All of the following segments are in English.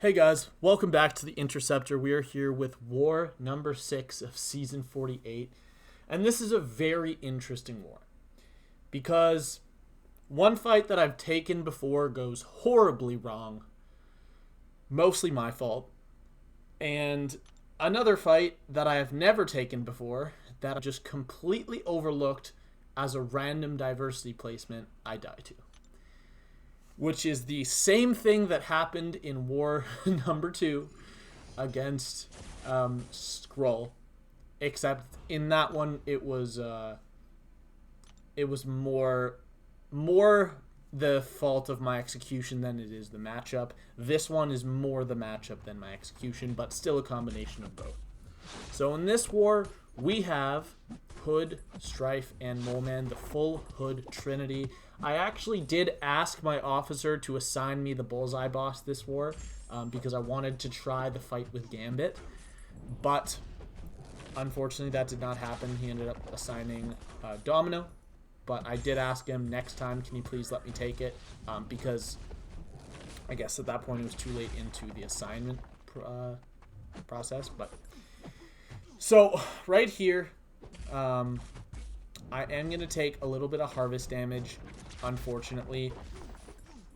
Hey guys, welcome back to the Interceptor. We are here with war number 6 of season 48. And this is a very interesting war. Because one fight that I've taken before goes horribly wrong. Mostly my fault. And another fight that I have never taken before that I just completely overlooked as a random diversity placement, I die to. Which is the same thing that happened in war number 2 against Skrull, except in that one it was more the fault of my execution than it is the matchup. This one is more the matchup than my execution, but still a combination of both. So in this war, we have Hood, Strife, and Moleman, the full Hood trinity. I actually did ask my officer to assign me the Bullseye boss this war because I wanted to try the fight with Gambit, but unfortunately that did not happen. He ended up assigning Domino, but I did ask him next time, can you please let me take it, because I guess at that point it was too late into the assignment process. But so right here, I am going to take a little bit of harvest damage, unfortunately,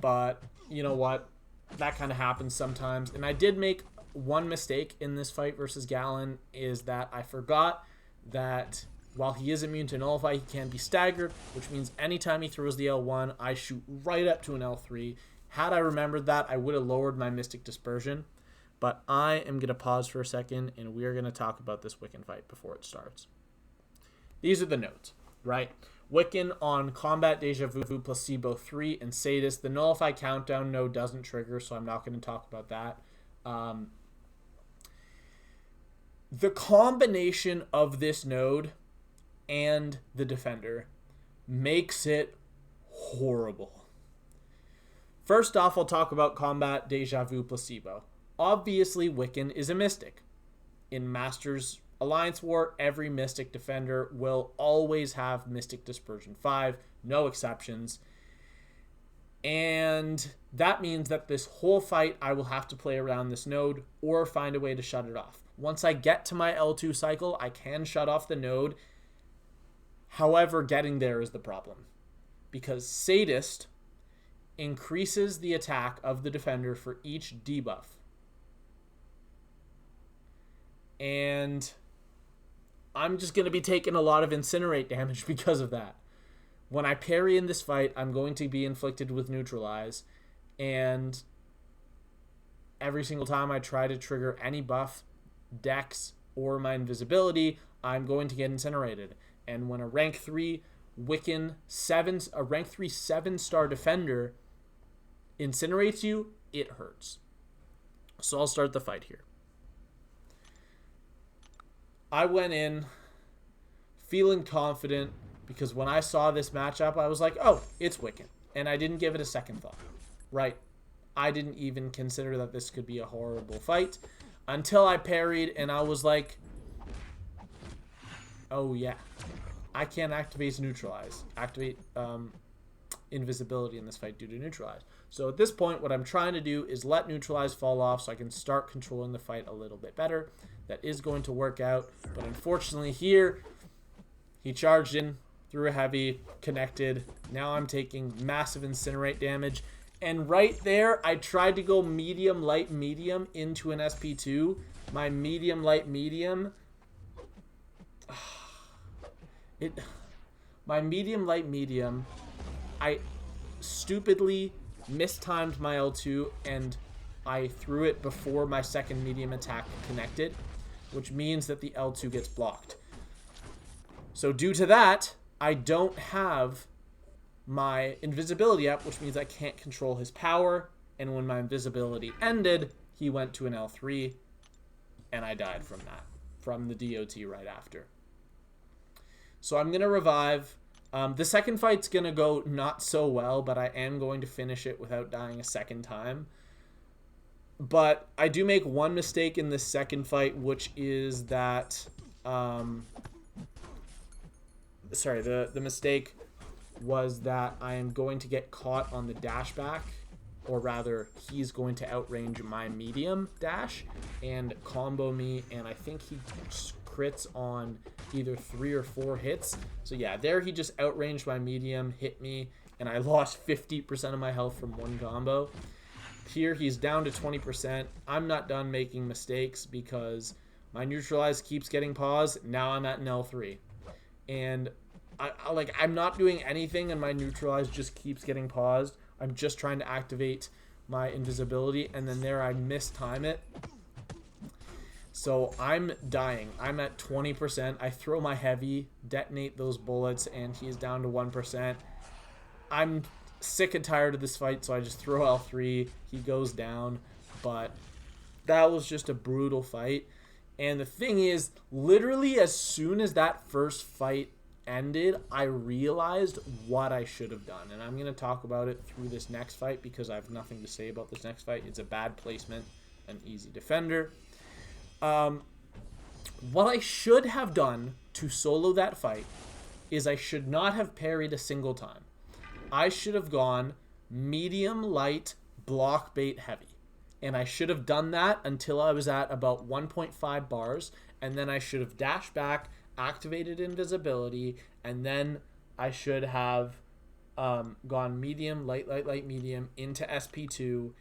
but you know what, that kind of happens sometimes. And I did make one mistake in this fight versus Galan, is that I forgot that while he is immune to Nullify, he can be staggered, which means anytime he throws the L1, I shoot right up to an L3. Had I remembered that, I would have lowered my Mystic Dispersion. But I am going to pause for a second, and we are going to talk about this Wiccan fight before it starts. These are the notes, right? Wiccan on Combat Deja Vu, Placebo 3, and Sadist. The Nullify Countdown node doesn't trigger, so I'm not going to talk about that. The combination of this node and the Defender makes it horrible. First off, I'll talk about Combat Deja Vu, Placebo. Obviously, Wiccan is a Mystic. In Masters Alliance War, every Mystic Defender will always have Mystic Dispersion 5, no exceptions. And that means that this whole fight, I will have to play around this node or find a way to shut it off. Once I get to my L2 cycle, I can shut off the node. However, getting there is the problem, because Sadist increases the attack of the Defender for each debuff. And I'm just going to be taking a lot of Incinerate damage because of that. When I parry in this fight, I'm going to be inflicted with Neutralize. And every single time I try to trigger any buff, Dex, or my invisibility, I'm going to get incinerated. And when a rank 3 Wiccan 7, a rank 3 7-star defender incinerates you, it hurts. So I'll start the fight here. I went in feeling confident because when I saw this matchup, I was like, oh, it's Wiccan. And I didn't give it a second thought, right? I didn't even consider that this could be a horrible fight until I parried, and I was like, oh yeah, I can't activate invisibility in this fight due to Neutralize. So at this point, what I'm trying to do is let Neutralize fall off so I can start controlling the fight a little bit better. That is going to work out, but unfortunately here, he charged in, threw a heavy, connected. Now I'm taking massive Incinerate damage, and right there, I tried to go medium, light, medium into an SP2. My medium, light, medium, I stupidly mistimed my L2, and I threw it before my second medium attack connected, which means that the L2 gets blocked. So due to that, I don't have my invisibility up, which means I can't control his power. And when my invisibility ended, he went to an L3, and I died from that, from the DOT right after. So I'm going to revive. The second fight's going to go not so well, but I am going to finish it without dying a second time. But I do make one mistake in this second fight, which is that... the mistake was that I am going to get caught on the dash back or rather, he's going to outrange my medium dash and combo me, and I think he crits on either 3 or 4 hits. So yeah, there he just outranged my medium, hit me, and I lost 50% of my health from one combo. Here he's down to 20%. I'm not done making mistakes because my neutralize keeps getting paused. Now I'm at an L3. And I'm not doing anything, and my neutralize just keeps getting paused. I'm just trying to activate my invisibility, and then there I mistime it. So I'm dying. I'm at 20%. I throw my heavy, detonate those bullets, and he's down to 1%. I'm sick and tired of this fight, so I just throw L3. He goes down, but that was just a brutal fight. And the thing is, literally as soon as that first fight ended, I realized what I should have done. And I'm going to talk about it through this next fight because I have nothing to say about this next fight. It's a bad placement, an easy defender. What I should have done to solo that fight is I should not have parried a single time. I should have gone medium, light, block, bait, heavy. And I should have done that until I was at about 1.5 bars. And then I should have dashed back, activated invisibility, and then I should have gone medium, light, medium into SP2.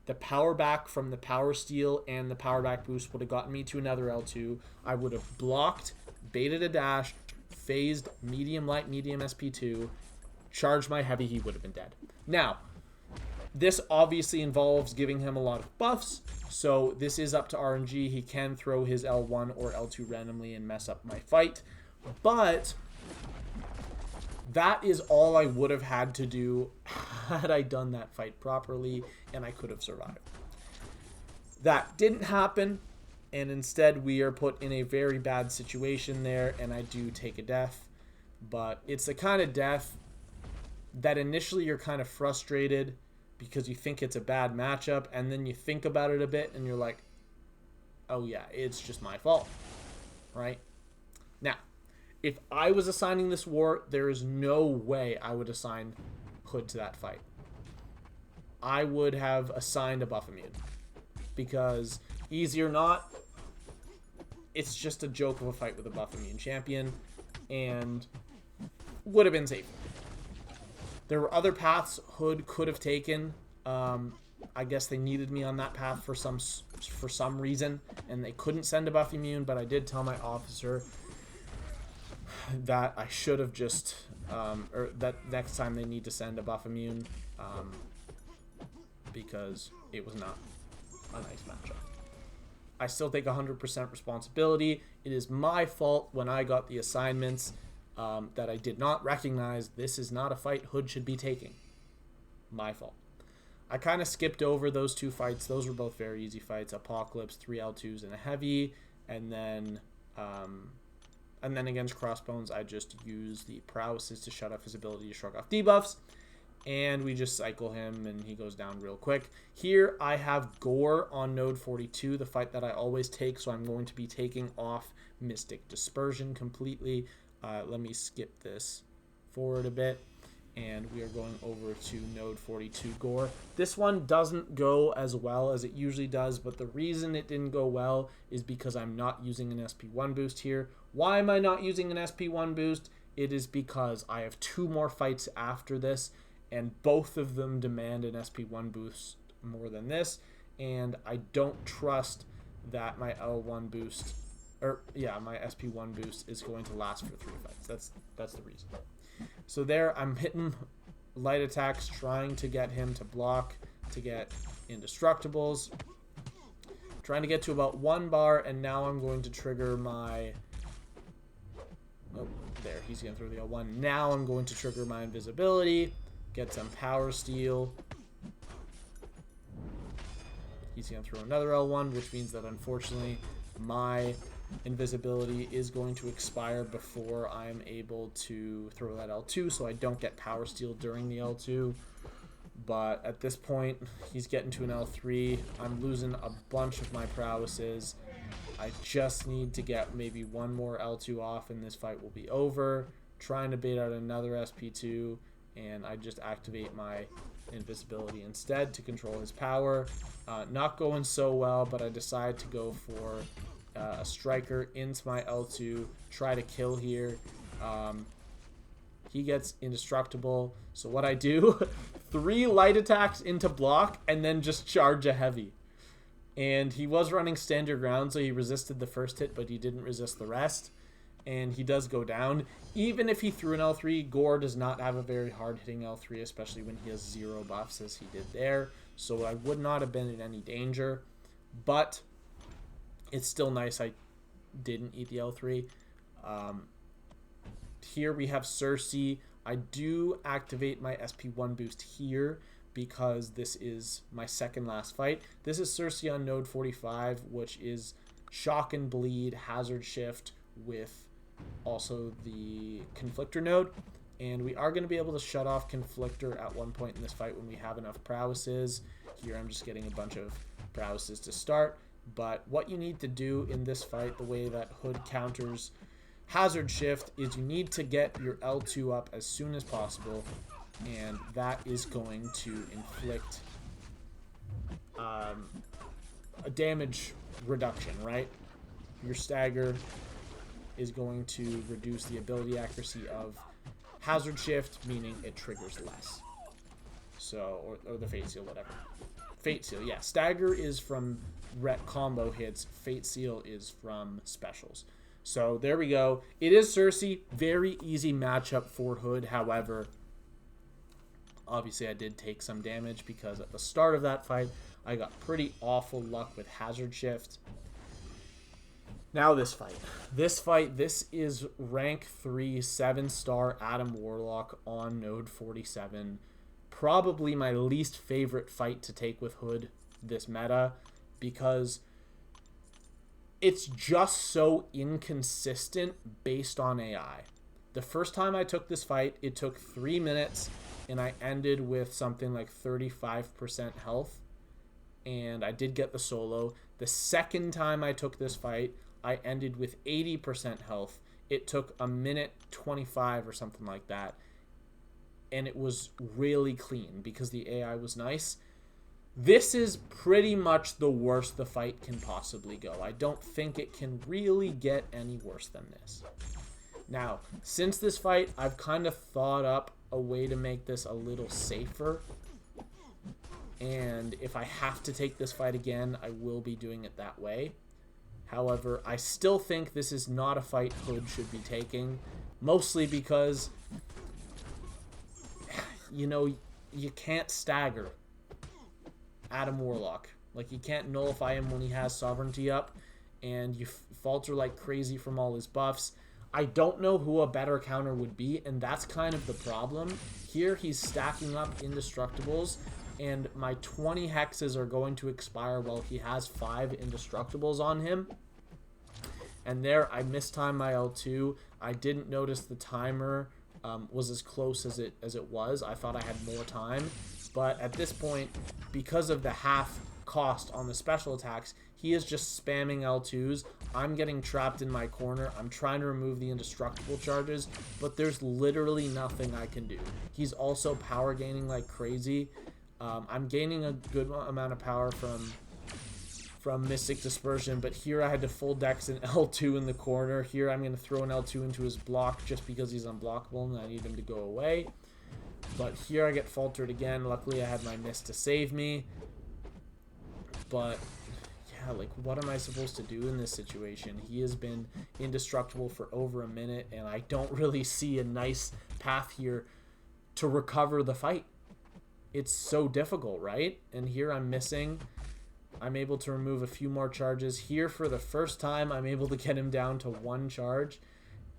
The power back from the power steal and the power back boost would have gotten me to another L2. I would have blocked, baited a dash, phased medium, light, medium SP2, charged my heavy, he would have been dead. Now, this obviously involves giving him a lot of buffs, so this is up to RNG. He can throw his L1 or L2 randomly and mess up my fight, but that is all I would have had to do had I done that fight properly, and I could have survived. That didn't happen, and instead we are put in a very bad situation there, and I do take a death, but it's the kind of death that initially you're kind of frustrated because you think it's a bad matchup, and then you think about it a bit, and you're like, oh yeah, it's just my fault, right? Now, if I was assigning this war, there is no way I would assign Hood to that fight. I would have assigned a buff immune, because easy or not, it's just a joke of a fight with a buff immune champion, and would have been safe. There were other paths Hood could have taken. I guess they needed me on that path for some reason, and they couldn't send a buff immune, but I did tell my officer that I should have just, or that next time they need to send a buff immune, because it was not a nice matchup. I still take 100% responsibility. It is my fault when I got the assignments that I did not recognize. This is not a fight Hood should be taking. My fault. I kind of skipped over those two fights. Those were both very easy fights. Apocalypse, 3 L2s and a heavy, and then against Crossbones, I just use the prowesses to shut off his ability to shrug off debuffs, and we just cycle him, and he goes down real quick. Here, I have Gorr on node 42, the fight that I always take, so I'm going to be taking off Mystic Dispersion completely. Let me skip this forward a bit, and we are going over to node 42 Gorr. This one doesn't go as well as it usually does, but the reason it didn't go well is because I'm not using an SP1 boost here. Why am I not using an SP1 boost? It is because I have 2 more fights after this, and both of them demand an SP1 boost more than this, and I don't trust that my L1 boost, or yeah, my SP1 boost is going to last for 3 fights. That's the reason. So there, I'm hitting light attacks, trying to get him to block, to get indestructibles, trying to get to about 1 bar, and now I'm going to trigger my, oh, there, he's going to throw the L1. Now I'm going to trigger my invisibility, get some power steal. He's going to throw another L1, which means that unfortunately my invisibility is going to expire before I'm able to throw that L2, so I don't get power steal during the L2. But at this point, he's getting to an L3. I'm losing a bunch of my prowesses. I just need to get maybe 1 more L2 off, and this fight will be over. Trying to bait out another SP2, and I just activate my invisibility instead to control his power. Not going so well, but I decide to go for a striker into my L2, try to kill here. He gets indestructible. So what I do, 3 light attacks into block and then just charge a heavy. And he was running stand your ground, so he resisted the first hit, but he didn't resist the rest. And he does go down. Even if he threw an L3, Gorr does not have a very hard hitting L3, especially when he has 0 buffs as he did there. So I would not have been in any danger. But it's still nice I didn't eat the L3. Here we have Sersi. I do activate my SP1 boost here because this is my second last fight. This is Sersi on node 45, which is shock and bleed, hazard shift with also the conflictor node. And we are going to be able to shut off conflictor at one point in this fight when we have enough prowesses. Here I'm just getting a bunch of prowesses to start. But what you need to do in this fight, the way that Hood counters hazard shift, is you need to get your L2 up as soon as possible, and that is going to inflict a damage reduction, right? Your stagger is going to reduce the ability accuracy of hazard shift, meaning it triggers less. So, or the fate seal, whatever. Fate seal, yeah. Stagger is from ret combo hits. Fate seal is from specials. So there we go. It is Sersi. Very easy matchup for Hood. However, obviously I did take some damage because at the start of that fight, I got pretty awful luck with hazard shift. Now this fight. This is rank 3, 7-star Adam Warlock on node 47. Probably my least favorite fight to take with Hood this meta because it's just so inconsistent based on AI. The first time I took this fight, it took 3 minutes and I ended with something like 35% health, and I did get the solo. The second time I took this fight, I ended with 80% health. It took a minute 25 or something like that, and it was really clean because the AI was nice. This is pretty much the worst the fight can possibly go. I don't think it can really get any worse than this. Now, since this fight, I've kind of thought up a way to make this a little safer. And if I have to take this fight again, I will be doing it that way. However, I still think this is not a fight Hood should be taking. Mostly because, you know, you can't stagger Adam Warlock. Like, you can't nullify him when he has sovereignty up, and you falter like crazy from all his buffs. I don't know who a better counter would be, and that's kind of the problem. Here he's stacking up indestructibles, and my 20 hexes are going to expire while he has 5 indestructibles on him. And there I mistimed my L2. I didn't notice the timer was as close as it was. I thought I had more time. But at this point, because of the half cost on the special attacks, he is just spamming L2s. I'm getting trapped in my corner. I'm trying to remove the indestructible charges, but there's literally nothing I can do. He's also power gaining like crazy. I'm gaining a good amount of power from Mystic Dispersion, but here I had to full dex an L2 in the corner. Here I'm going to throw an L2 into his block just because he's unblockable and I need him to go away. But here I get faltered again. Luckily I had my mist to save me. But yeah, like, what am I supposed to do in this situation? He has been indestructible for over a minute, and I don't really see a nice path here to recover the fight. It's so difficult, right? And here I'm missing. I'm able to remove a few more charges. Here, for the first time, I'm able to get him down to 1 charge.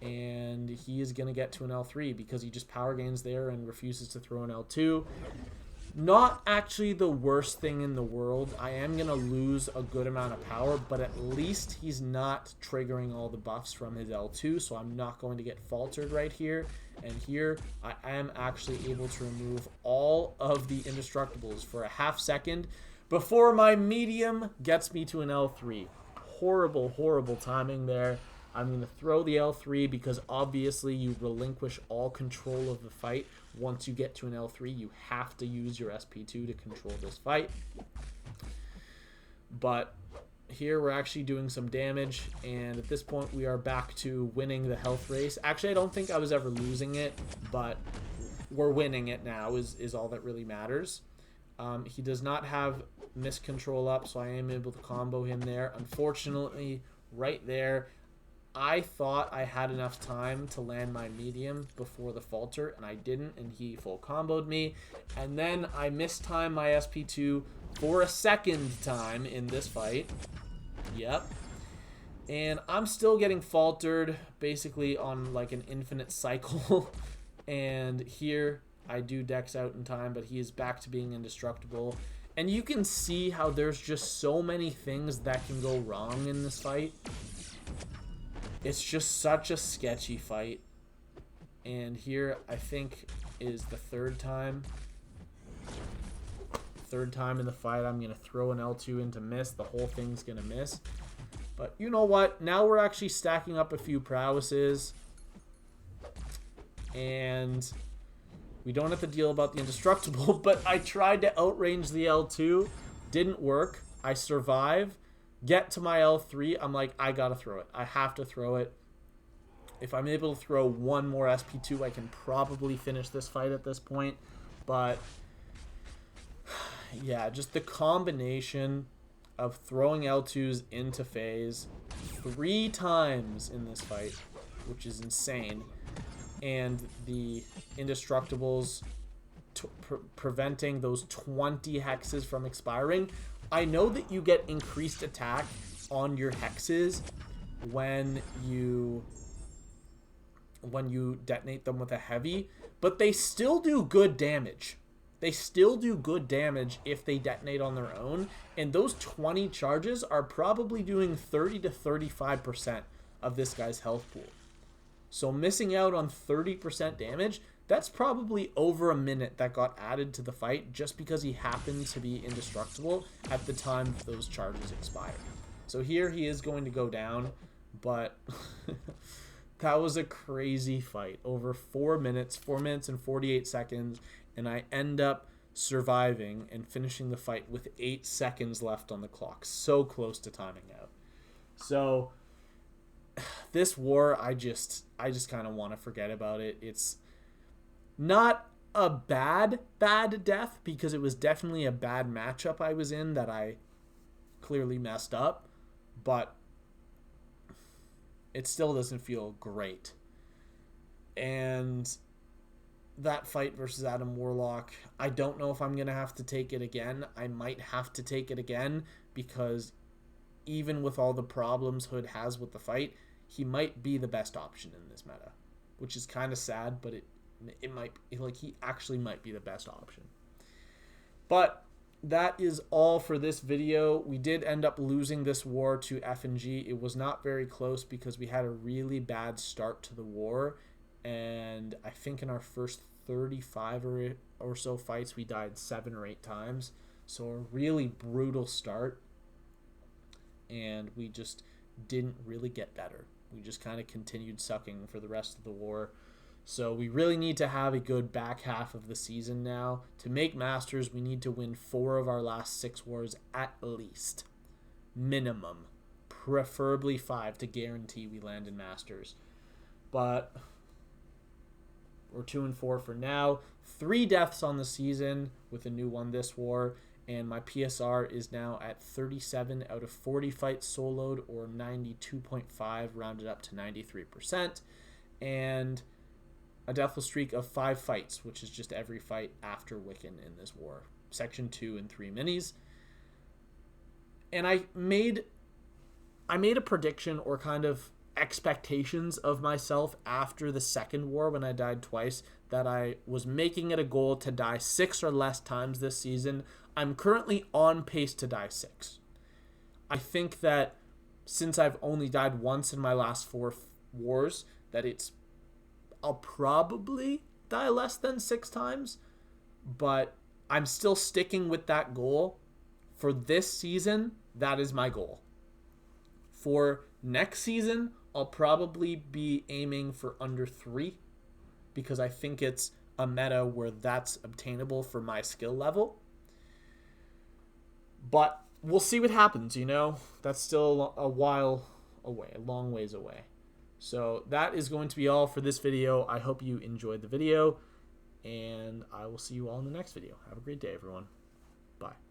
And he is going to get to an L3 because he just power gains there and refuses to throw an L2. Not actually the worst thing in the world. I am going to lose a good amount of power, but at least he's not triggering all the buffs from his L2, so I'm not going to get faltered right here. And here, I am actually able to remove all of the indestructibles for a half second before my medium gets me to an L3. Horrible, horrible timing there. I'm going to throw the L3 because obviously you relinquish all control of the fight. Once you get to an L3, you have to use your SP2 to control this fight. But here we're actually doing some damage, and at this point we are back to winning the health race. Actually, I don't think I was ever losing it, but we're winning it now is all that really matters. He does not have miscontrol up, so I am able to combo him there. Unfortunately, right there, I thought I had enough time to land my medium before the falter, and I didn't, and he full comboed me. And then I mistimed my SP2 for a second time in this fight. Yep. And I'm still getting faltered, basically on like an infinite cycle. And here I do Dex out in time, but he is back to being indestructible. And you can see how there's just so many things that can go wrong in this fight. It's just such a sketchy fight. And here I think is the third time in the fight. I'm going to throw an L2 into miss. The whole thing's going to miss. But you know what? Now we're actually stacking up a few prowesses. And we don't have to deal about the indestructible, but I tried to outrange the L2. Didn't work. I survive. Get to my L3. I'm like, I gotta throw it. I have to throw it. If I'm able to throw one more SP2, I can probably finish this fight at this point. But yeah, just the combination of throwing L2s into phase 3 times in this fight, which is insane, and the indestructibles preventing those 20 hexes from expiring. I know that you get increased attack on your hexes when you detonate them with a heavy, but they still do good damage. They still do good damage if they detonate on their own, and those 20 charges are probably doing 30 to 35% of this guy's health pool. So missing out on 30% damage, that's probably over a minute that got added to the fight just because he happened to be indestructible at the time those charges expired. So here he is going to go down, but that was a crazy fight. Over 4 minutes and 48 seconds, and I end up surviving and finishing the fight with 8 seconds left on the clock. So close to timing out. So this war, I just kind of want to forget about it. It's not a bad death, because it was definitely a bad matchup I was in that I clearly messed up, but it still doesn't feel great. And that fight versus Adam Warlock, I don't know if I'm going to have to take it again. I might have to take it again, because even with all the problems Hood has with the fight, he might be the best option in this meta, which is kind of sad, but it might, like, he actually might be the best option. But that is all for this video. We did end up losing this war to F&G. It was not very close because we had a really bad start to the war, and I think in our first 35 or so fights we died 7 or 8 times. So a really brutal start, and we just didn't really get better. We just kind of continued sucking for the rest of the war. So we really need to have a good back half of the season now. To make Masters, we need to win 4 of our last 6 wars at least. Minimum. Preferably 5 to guarantee we land in Masters. But we're 2-4 for now. 3 deaths on the season with a new one this war. And my PSR is now at 37 out of 40 fights soloed, or 92.5, rounded up to 93%. And a deathless streak of 5 fights, which is just every fight after Wiccan in this war. Section 2 and 3 minis. And I made a prediction, or kind of expectations of myself after the second war when I died twice, that I was making it a goal to die 6 or less times this season. I'm currently on pace to die 6. I think that since I've only died once in my last 4 wars, that I'll probably die less than 6 times, but I'm still sticking with that goal. For this season, that is my goal. For next season, I'll probably be aiming for under 3 because I think it's a meta where that's obtainable for my skill level. But we'll see what happens, you know? That's still a while away, a long ways away. So that is going to be all for this video. I hope you enjoyed the video, and I will see you all in the next video. Have a great day, everyone. Bye.